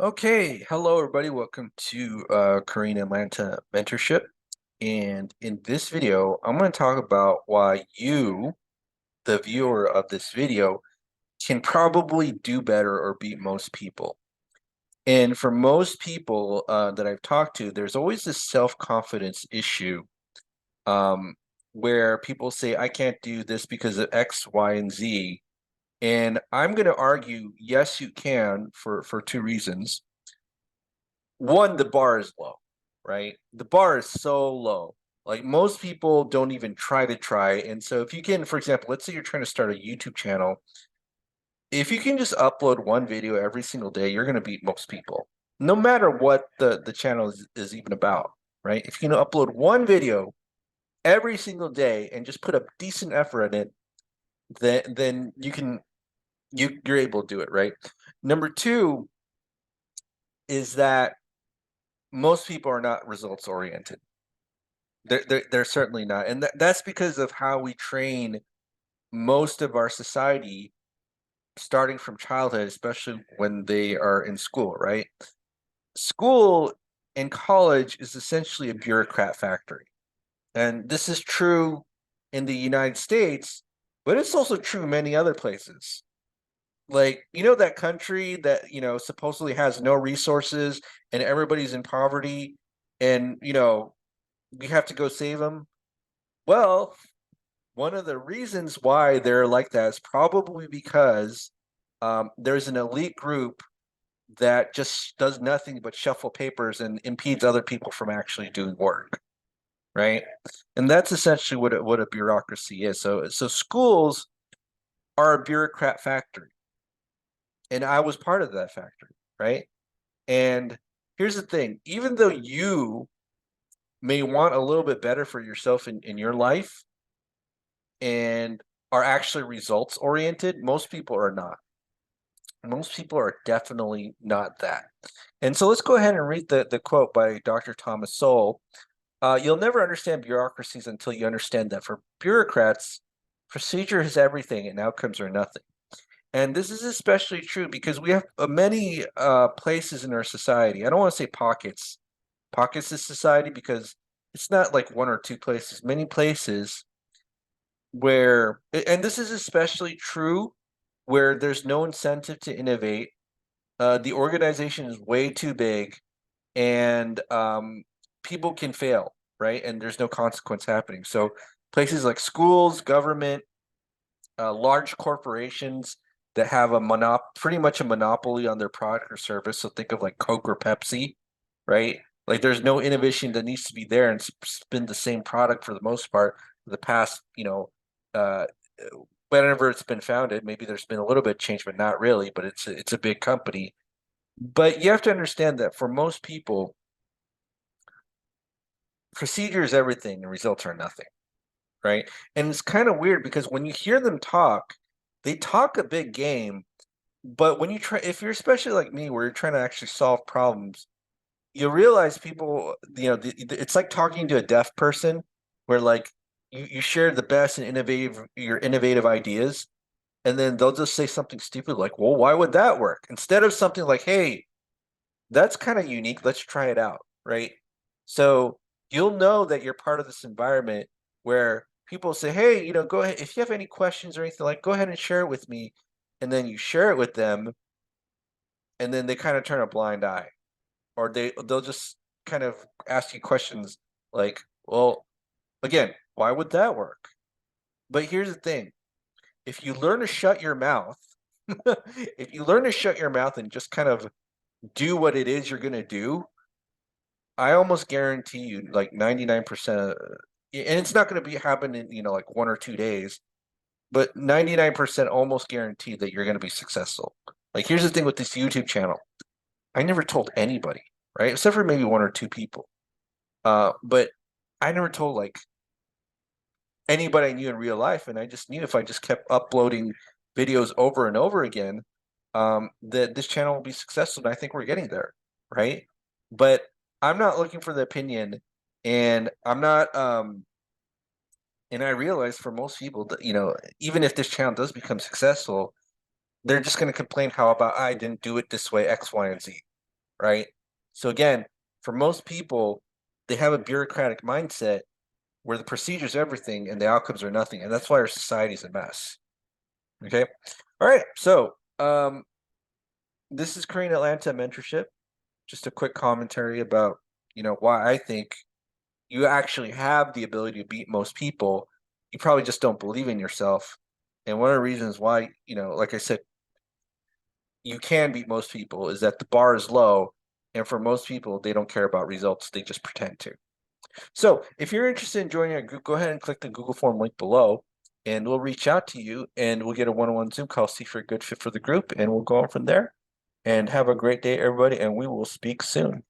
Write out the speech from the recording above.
Okay, hello everybody. Welcome to Korean Atlanta Mentorship. And in this video, I'm going to talk about why you, the viewer of this video, can probably do better or beat most people. And for most people that I've talked to, there's always this self-confidence issue um, where people say, I can't do this because of X, Y, and Z. And I'm going to argue, yes, you can for two reasons. One, the bar is low, right? The bar is so low. Like most people don't even try. And so if you can, for example, let's say you're trying to start a YouTube channel, if you can just upload one video every single day, you're going to beat most people, no matter what the channel is even about, right? If you can upload one video every single day and just put a decent effort in it, then you're able to do it, right? Number two is that most people are not results oriented. They're certainly not, and that's because of how we train most of our society, starting from childhood, especially when they are in school, right? School and college is essentially a bureaucrat factory, and this is true in the United States, but it's also true in many other places. Like, that country that, supposedly has no resources and everybody's in poverty and, we have to go save them. Well, one of the reasons why they're like that is probably because there's an elite group that just does nothing but shuffle papers and impedes other people from actually doing work, right? And that's essentially what a bureaucracy is. So schools are a bureaucrat factory, and I was part of that factory, right? And here's the thing: even though you may want a little bit better for yourself in your life, and are actually results oriented, most people are not. Most people are definitely not that. And so let's go ahead and read the quote by Dr. Thomas Sowell. You'll never understand bureaucracies until you understand that for bureaucrats, procedure is everything and outcomes are nothing. And this is especially true because we have many places in our society. I don't want to say pockets of society, because it's not like one or two places, many places where, and this is especially true where there's no incentive to innovate. The organization is way too big, and people can fail, right? And there's no consequence happening. So places like schools, government, large corporations that have pretty much a monopoly on their product or service. So think of like Coke or Pepsi, right? Like there's no innovation that needs to be there, and it's been the same product for the most part for the past, uh, whenever it's been founded. Maybe there's been a little bit of change, but not really. But it's a big company. But you have to understand that for most people, procedure is everything and results are nothing, right? And it's kind of weird because when you hear them talk, they talk a big game, but when you try, if you're especially like me, where you're trying to actually solve problems, you realize people, it's like talking to a deaf person, where like you share the best and your innovative ideas, and then they'll just say something stupid like, "Well, why would that work?" Instead of something like, "Hey, that's kind of unique. Let's try it out," right? So you'll know that you're part of this environment where people say, "Hey, go ahead. If you have any questions or anything, like, go ahead and share it with me." And then you share it with them, and then they kind of turn a blind eye, or they'll just kind of ask you questions like, "Well, again, why would that work?" But here's the thing: if you learn to shut your mouth, if you learn to shut your mouth and just kind of do what it is you're going to do, I almost guarantee you, like 99%, and it's not going to be happen in, like 1 or 2 days, but 99% almost guaranteed that you're going to be successful. Like, here's the thing with this YouTube channel: I never told anybody, right? Except for maybe one or two people. But I never told like anybody I knew in real life, and I just knew if I just kept uploading videos over and over again, that this channel will be successful, and I think we're getting there, right? But I'm not looking for the opinion, and I'm not and I realize for most people that, even if this channel does become successful, they're just going to complain how about I didn't do it this way, X, Y, and Z. right? So again, for most people, they have a bureaucratic mindset where the procedure is everything and the outcomes are nothing, and that's why our society is a mess. Okay, all right. So this is Korean Atlanta Mentorship. Just a quick commentary about why I think you actually have the ability to beat most people. You probably just don't believe in yourself. And one of the reasons why, like I said, you can beat most people is that the bar is low. And for most people, they don't care about results. They just pretend to. So if you're interested in joining our group, go ahead and click the Google form link below and we'll reach out to you and we'll get a one-on-one Zoom call, see if you're a good fit for the group, and we'll go on from there. And have a great day, everybody, and we will speak soon.